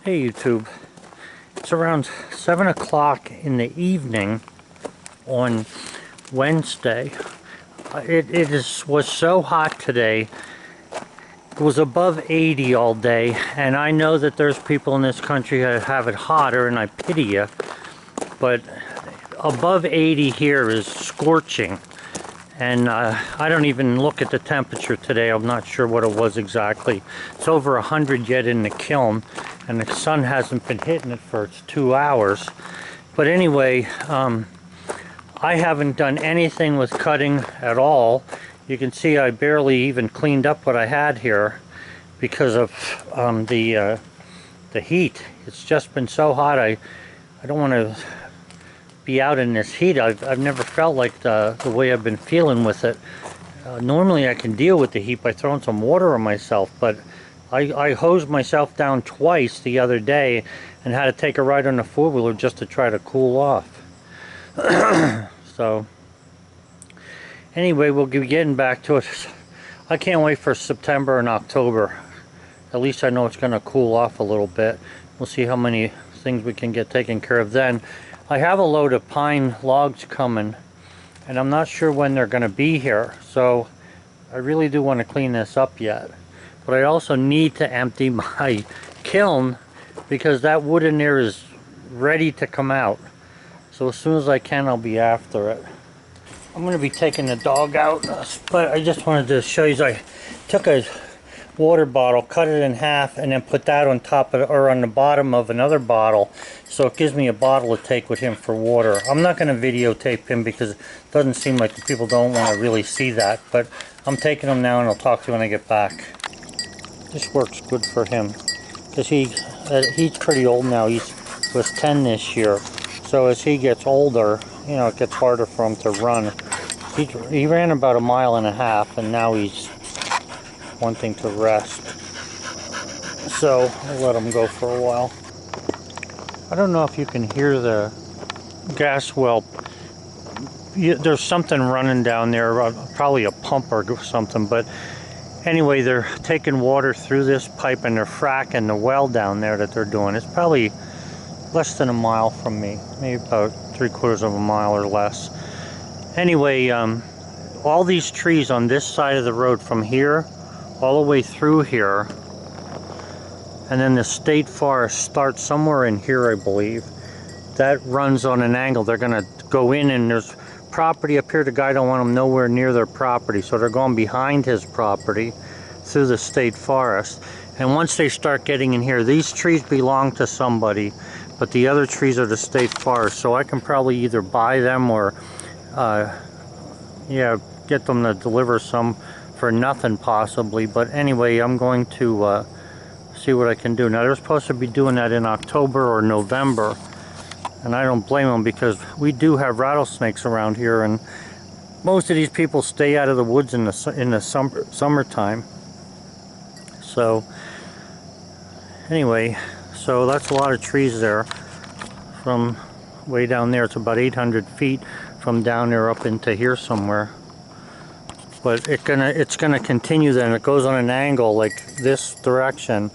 Hey YouTube, it's around 7 o'clock in the evening on Wednesday. Was so hot today. It was above 80 all day, and I know that there's people in this country that have it hotter, and I pity you, but above 80 here is scorching. And I don't even look at the temperature today. I'm not sure what it was exactly. It's over 100 yet in the kiln, and the sun hasn't been hitting it for 2 hours. But anyway, I haven't done anything with cutting at all. You can see I barely even cleaned up what I had here because of the heat. It's just been so hot. I don't want to be out in this heat. I've never felt like the way I've been feeling with it. Normally I can deal with the heat by throwing some water on myself, but I hosed myself down twice the other day and had to take a ride on the four-wheeler just to try to cool off. So anyway, we'll be getting back to it. I can't wait for September and October. At least I know it's going to cool off a little bit. We'll see how many things we can get taken care of then. I have a load of pine logs coming, and I'm not sure when they're going to be here, so I really do want to clean this up yet. But I also need to empty my kiln because that wood in there is ready to come out. So as soon as I can, I'll be after it. I'm going to be taking the dog out, but I just wanted to show you. I took a water bottle, cut it in half, and then put that on top of, or on the bottom of another bottle, so it gives me a bottle to take with him for water. I'm not going to videotape him because it doesn't seem like people don't want to really see that, but I'm taking him now and I'll talk to you when I get back. This works good for him because he's pretty old now. He was 10 this year, so as he gets older, you know, it gets harder for him to run. He ran about 1.5 miles, and now he's wanting to rest, so I'll let him go for a while. I don't know if you can hear the gas well. There's something running down there, probably a pump or something, but anyway, they're taking water through this pipe and they're fracking the well down there that they're doing. It's probably less than 1 mile from me, maybe about 3/4 of a mile or less. Anyway, all these trees on this side of the road from here all the way through here, and then the state forest starts somewhere in here, I believe. That runs on an angle. They're going to go in, and there's property up here. The guy don't want them nowhere near their property, so they're going behind his property through the state forest. And once they start getting in here, these trees belong to somebody, but the other trees are the state forest, so I can probably either buy them or yeah, get them to deliver some for nothing possibly. But anyway, I'm going to see what I can do. Now they're supposed to be doing that in October or November, and I don't blame them because we do have rattlesnakes around here, and most of these people stay out of the woods in the summertime. So anyway, so that's a lot of trees there. From way down there, it's about 800 feet from down there up into here somewhere. But it's gonna continue then. It goes on an angle like this direction,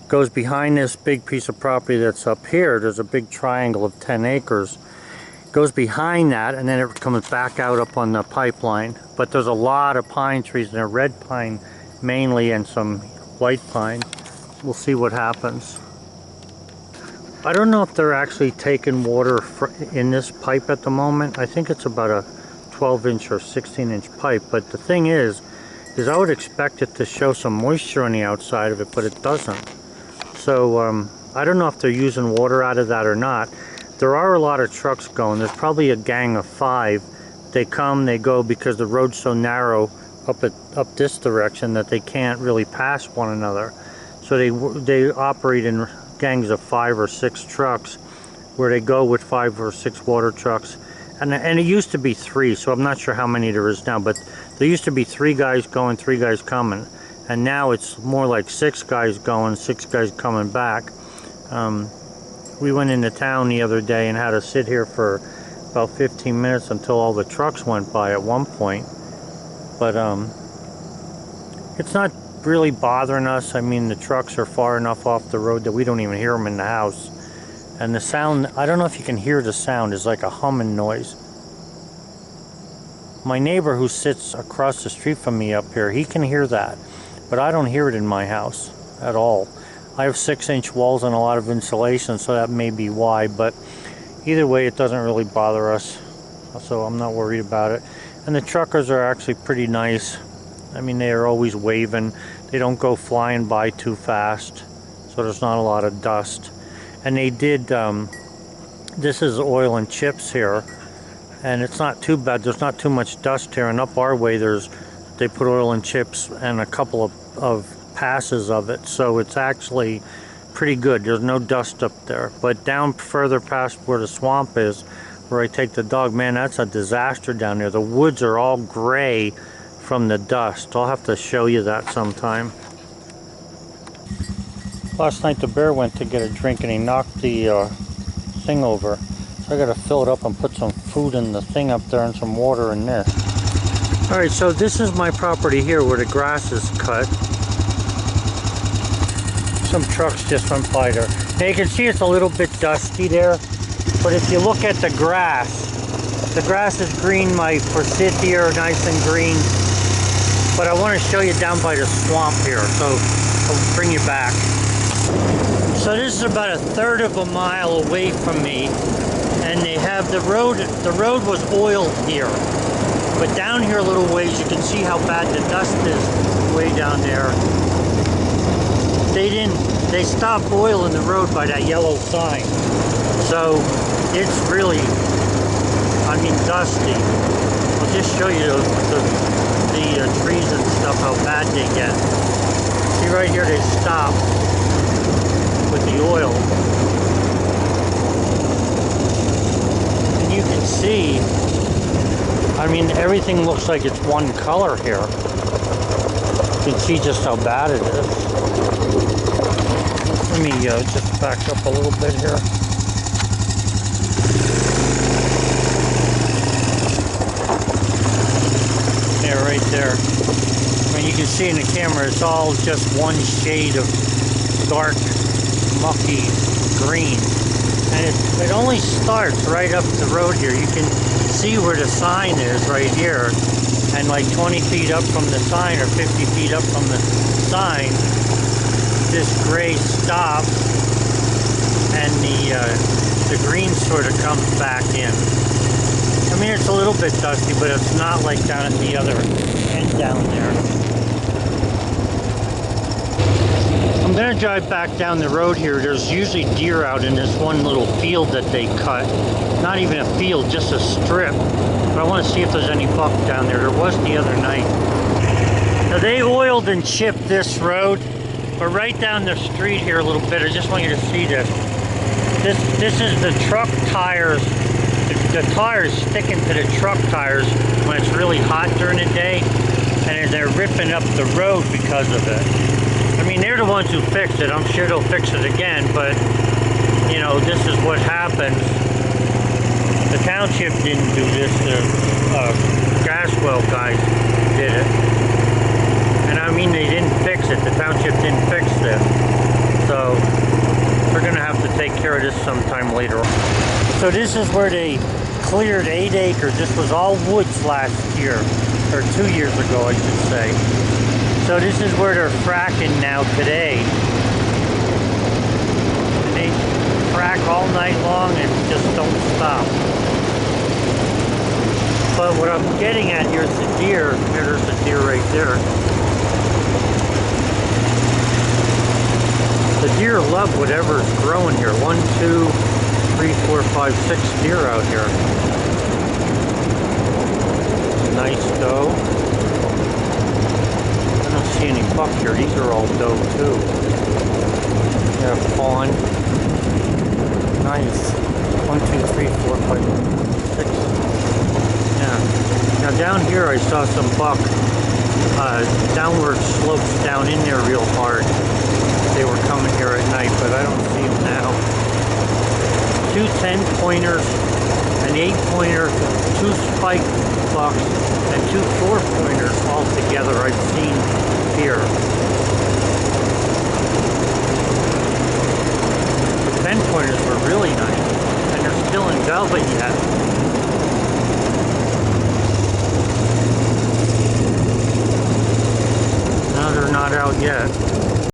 goes behind this big piece of property that's up here. There's a big triangle of 10 acres. Goes behind that, and then it comes back out up on the pipeline. But there's a lot of pine trees, and they're red pine mainly, and some white pine. We'll see what happens. I don't know if they're actually taking water in this pipe at the moment. I think it's about a 12-inch or 16-inch pipe, but the thing is I would expect it to show some moisture on the outside of it, but it doesn't. So I don't know if they're using water out of that or not. There are a lot of trucks going. There's probably a gang of 5. They come, they go, because the road's so narrow up this direction that they can't really pass one another. So they operate in gangs of 5 or 6 trucks, where they go with 5 or 6 water trucks. And it used to be 3, so I'm not sure how many there is now, but there used to be 3 guys going, 3 guys coming. And now it's more like 6 guys going, 6 guys coming back. We went into town the other day and had to sit here for about 15 minutes until all the trucks went by at one point. But it's not really bothering us. I mean, the trucks are far enough off the road that we don't even hear them in the house. And the sound, I don't know if you can hear the sound, is like a humming noise. My neighbor who sits across the street from me up here, he can hear that. But I don't hear it in my house at all. I have 6-inch walls and a lot of insulation, so that may be why. But either way, it doesn't really bother us. So I'm not worried about it. And the truckers are actually pretty nice. I mean, they are always waving. They don't go flying by too fast. So there's not a lot of dust. And they did, this is oil and chips here. And it's not too bad. There's not too much dust here. And up our way, they put oil and chips and a couple of passes of it. So it's actually pretty good. There's no dust up there. But down further past where the swamp is, where I take the dog, man, that's a disaster down there. The woods are all gray from the dust. I'll have to show you that sometime. Last night the bear went to get a drink and he knocked the thing over. So I gotta fill it up and put some food in the thing up there and some water in this. Alright, so this is my property here where the grass is cut. Some trucks just went by there. Now you can see it's a little bit dusty there. But if you look at the grass is green. My forsythia are nice and green. But I want to show you down by the swamp here, so I'll bring you back. So this is about 1/3 of a mile away from me, and they have the road was oiled here. But down here a little ways, you can see how bad the dust is way down there. They stopped oiling the road by that yellow sign. So it's really, I mean, dusty. I'll just show you the trees and stuff, how bad they get. See right here, they stop with the oil. And you can see, I mean, everything looks like it's one color here. You can see just how bad it is. Let me just back up a little bit here. Yeah, right there. I mean, you can see in the camera, it's all just one shade of dark, mucky green. And it only starts right up the road here. You can see where the sign is right here. And like 20 feet up from the sign, or 50 feet up from the sign, this gray stops, and the green sort of comes back in. I mean, it's a little bit dusty, but it's not like down at the other end down there. I'm gonna drive back down the road here. There's usually deer out in this one little field that they cut. Not even a field, just a strip. But I want to see if there's any buck down there. There was the other night. Now they oiled and chipped this road, but right down the street here a little bit, I just want you to see this. This is the truck tires. The tires sticking to the truck tires when it's really hot during the day, and they're ripping up the road because of it. I mean, they're the ones who fixed it. I'm sure they'll fix it again, but you know, this is what happens. The township didn't do this. The gas well guys did it. And I mean, they didn't fix it. The township didn't fix this. So we're going to have to take care of this sometime later on. So this is where they cleared 8 acres. This was all woods last year, or 2 years ago, I should say. So this is where they're fracking now today. And they frack all night long and just don't stop. But what I'm getting at here is the deer. There's a deer right there. The deer love whatever's growing here. 1, 2, 3, 4, 5, 6 deer out here. Nice doe. I don't see any buck here. These are all doe too. Yeah, fawn. Nice. 1, 2, 3, 4, 5, 6. Yeah. Now down here I saw some buck. Downward slopes down in there real hard. They were coming here at night, but I don't see them now. 2 10-pointers, an 8-pointer, 2 spike bucks, and 2 4-pointers all together I've seen here. The bend pointers were really nice, and they're still in velvet yet. No, they're not out yet.